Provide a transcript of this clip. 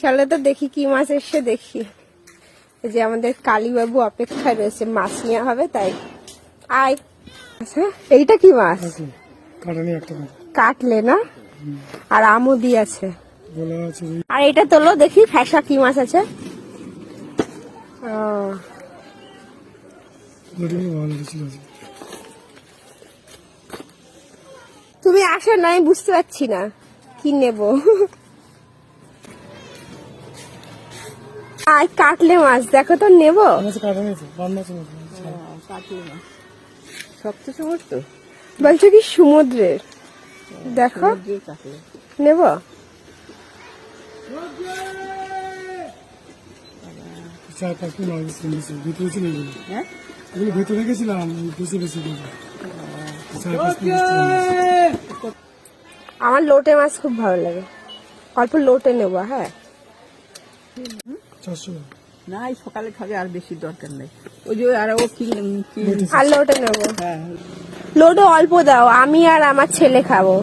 চলো তো দেখি কি মাছ এসে দেখি। এই যে আমাদের কালীবাবু অপেক্ষায় রয়েছে, মাছ নেওয়া হবে তাই। আয়। আচ্ছা এইটা কি মাছ? কাটলে না, আর আমুদি আছে। আর এটা তোলো দেখি ফ্যাসা কি মাছ আছে। তুমি আসো না, আমি বুঝতে পারছি না কি নেব। আর কাটলে মাছ দেখো তো নেব। বলছো কি সমুদ্রের? দেখো নেব। আমার লোটে মাছ খুব ভালো লাগে, অল্প লোটে নেবো। হ্যাঁ না, সকালে খাবে, আর বেশি দরকার নেই। ওই যে আর ও আর লোটে নেবো। লোটে অল্প দাও, আমি আর আমার ছেলে খাবো।